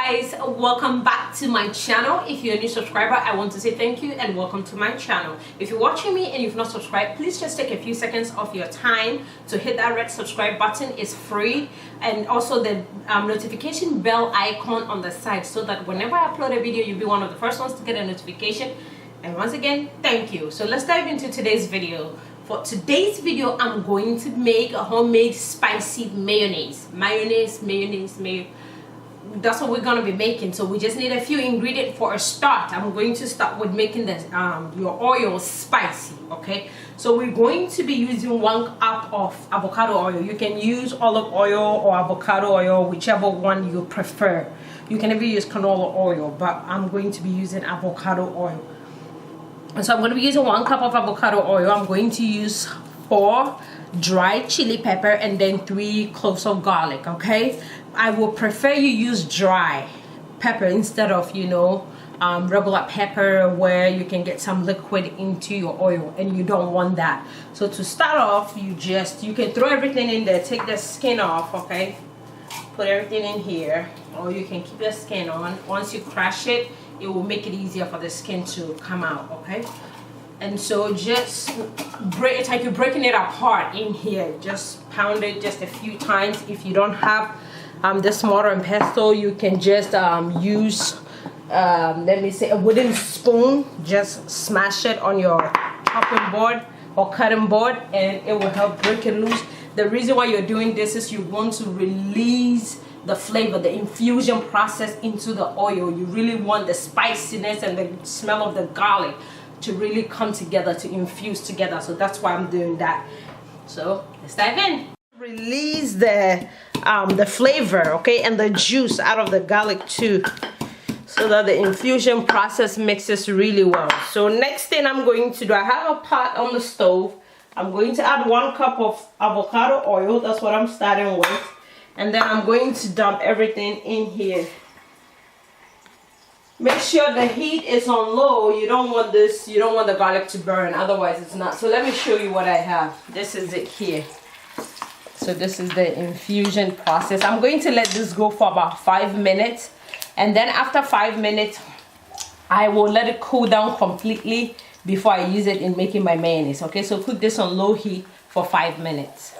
guys, welcome back to my channel. If you're a new subscriber, I want to say thank you and welcome to my channel. If you're watching me and you've not subscribed, please just take a few seconds of your time to hit that red subscribe button. It's free, and also the notification bell icon on the side, so that whenever I upload a video, you'll be one of the first ones to get a notification. And once again, thank you. So let's dive into today's video. For today's video, I'm going to make a homemade spicy mayonnaise. Mayonnaise. That's what we're gonna be making. So we just need a few ingredients for a start. I'm going to start with making the your oil spicy. Okay, so we're going to be using 1 cup of avocado oil. You can use olive oil or avocado oil, whichever one you prefer. You can even use canola oil, but I'm going to be using avocado oil. So I'm going to be using 1 cup of avocado oil. I'm going to use 4 dried chili pepper and then 3 cloves of garlic. Okay, I will prefer you use dry pepper instead of, you know, regular pepper where you can get some liquid into your oil, and you don't want that. So to start off, you can throw everything in there, take the skin off. Okay, put everything in here, or you can keep the skin on. Once you crush it, it will make it easier for the skin to come out. Okay, and so just it's like you're breaking it apart in here. Just pound it just a few times. If you don't have this mortar and pestle, you can just use let me say a wooden spoon. Just smash it on your chopping board or cutting board, and it will help break it loose. The reason why you're doing this is you want to release the flavor, the infusion process into the oil. You really want the spiciness and the smell of the garlic to really come together, to infuse together. So that's why I'm doing that. So let's dive in. Release the flavor, okay, and the juice out of the garlic too, so that the infusion process mixes really well. So next thing I'm going to do, I have a pot on the stove. I'm going to add 1 cup of avocado oil. That's what I'm starting with. And then I'm going to dump everything in here. Make sure the heat is on low. You don't want the garlic to burn, otherwise it's not. So let me show you what I have. This is it here. So this is the infusion process. I'm going to let this go for about 5 minutes. And then after 5 minutes, I will let it cool down completely before I use it in making my mayonnaise. Okay, so cook this on low heat for 5 minutes.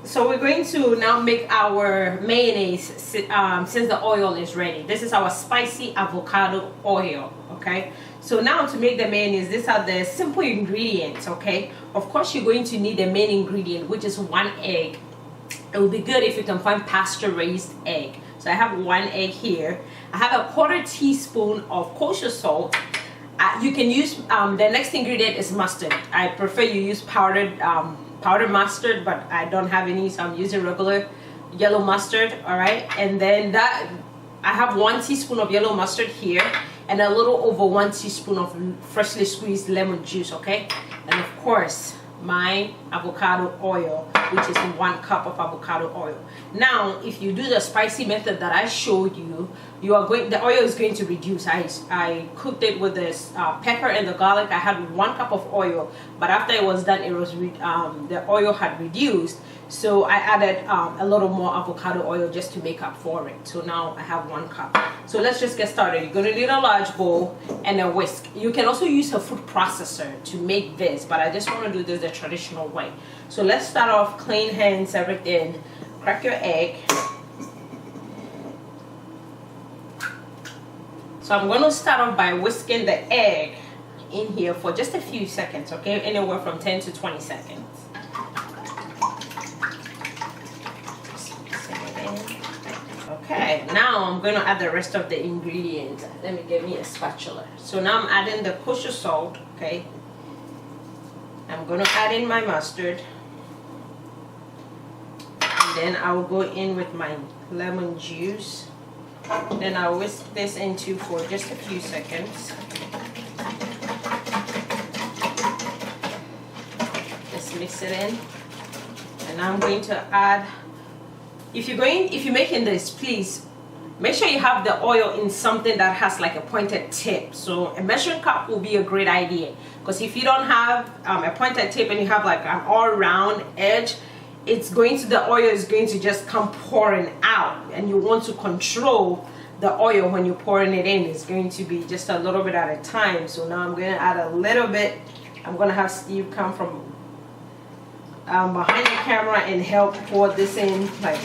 So we're going to now make our mayonnaise since the oil is ready. This is our spicy avocado oil. Okay, so now to make the mayonnaise, these are the simple ingredients. Okay, of course you're going to need the main ingredient, which is 1 egg. It would be good if you can find pasture-raised egg. So I have 1 egg here. I have a 1/4 teaspoon of kosher salt. You can use the next ingredient is mustard. I prefer you use powdered mustard, but I don't have any, so I'm using regular yellow mustard. All right, and then that I have 1 teaspoon of yellow mustard here, and a little over 1 teaspoon of freshly squeezed lemon juice. Okay, and of course my avocado oil, which is 1 cup of avocado oil. Now if you do the spicy method that I showed you, the oil is going to reduce. I cooked it with this pepper and the garlic. I had 1 cup of oil, but after it was done, it was the oil had reduced, so I added a little more avocado oil just to make up for it. So now I have 1 cup. So let's just get started. You're going to need a large bowl and a whisk. You can also use a food processor to make this, but I just want to do this the traditional way. So let's start off, clean hands, everything. Crack your egg. So I'm going to start off by whisking the egg in here for just a few seconds, okay? Anywhere from 10 to 20 seconds. Okay, now I'm going to add the rest of the ingredients. Let me get me a spatula. So now I'm adding the kosher salt, okay? I'm going to add in my mustard. And then I will go in with my lemon juice. Then I'll whisk this into for just a few seconds. Just mix it in. And I'm going to add, if you're making this, please make sure you have the oil in something that has like a pointed tip. So a measuring cup will be a great idea, because if you don't have a pointed tip and you have like an all round edge, the oil is going to just come pouring out, and you want to control the oil when you're pouring it in. It's going to be just a little bit at a time. So now I'm going to add a little bit. I'm going to have Steve come from behind the camera and help pour this in. Like,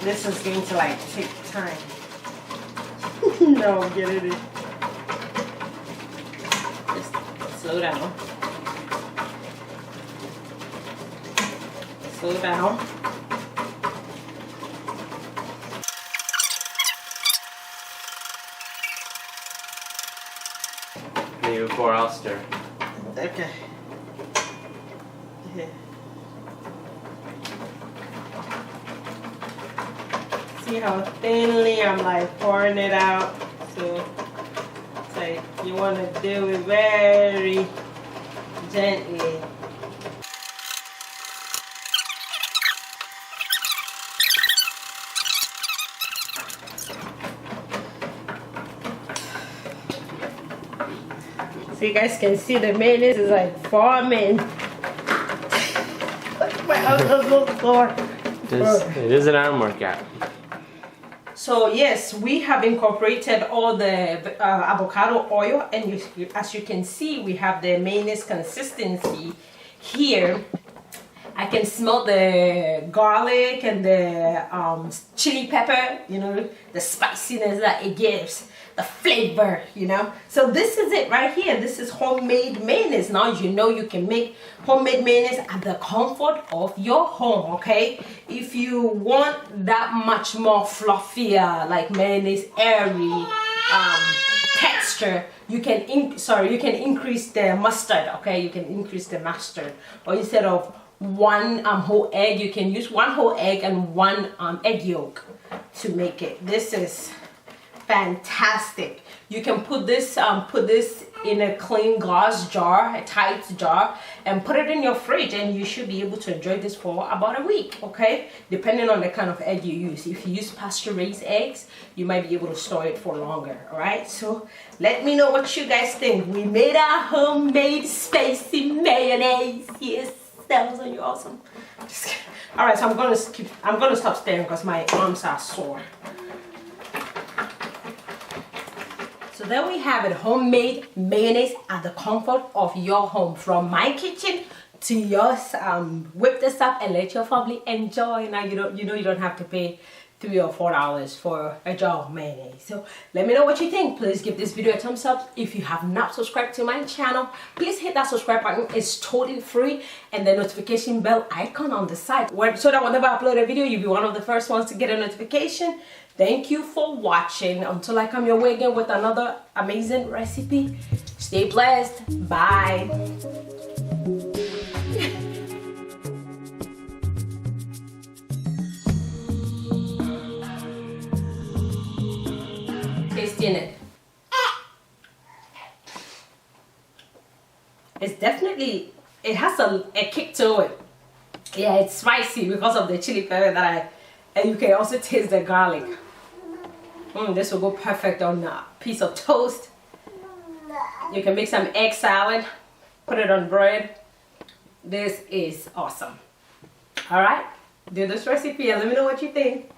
this is going to like take time. No, get it in. Just slow down. Slow down. Maybe before I'll stir. Okay. Yeah. See how thinly I'm like pouring it out? So it's like you want to do it very gently. So you guys can see the mayonnaise is like forming. My house is so sore. It is an arm workout. So yes, we have incorporated all the avocado oil, and as you can see, we have the mayonnaise consistency here. I can smell the garlic and the chili pepper, you know, the spiciness that it gives, the flavor, you know. So this is it right here. This is homemade mayonnaise. Now you know you can make homemade mayonnaise at the comfort of your home, okay? If you want that much more fluffier, like mayonnaise, airy texture, you can increase the mustard, okay? You can increase the mustard, or instead of one whole egg, you can use one whole egg and one egg yolk to make it. This is fantastic. You can put this in a clean glass jar, a tight jar, and put it in your fridge, and you should be able to enjoy this for about a week, okay? Depending on the kind of egg you use. If you use pasture-raised eggs, you might be able to store it for longer, all right? So let me know what you guys think. We made our homemade spicy mayonnaise. Yes, StellaZone, you're awesome. Just kidding. All right, so I'm gonna stop staring because my arms are sore. So there we have it, homemade mayonnaise at the comfort of your home. From my kitchen to yours. Whip this up and let your family enjoy. Now you don't have to pay $3 or $4 for a jar of mayonnaise. So let me know what you think. Please give this video a thumbs up. If you have not subscribed to my channel, please hit that subscribe button. It's totally free, and the notification bell icon on the side, so that whenever I upload a video, you'll be one of the first ones to get a notification. Thank you for watching. Until I come your way again with another amazing recipe, stay blessed. Bye. Tasting it. It's definitely, it has a kick to it. Yeah, it's spicy because of the chili pepper and you can also taste the garlic. This will go perfect on a piece of toast. You can make some egg salad, put it on bread. This is awesome. All right, do this recipe and let me know what you think.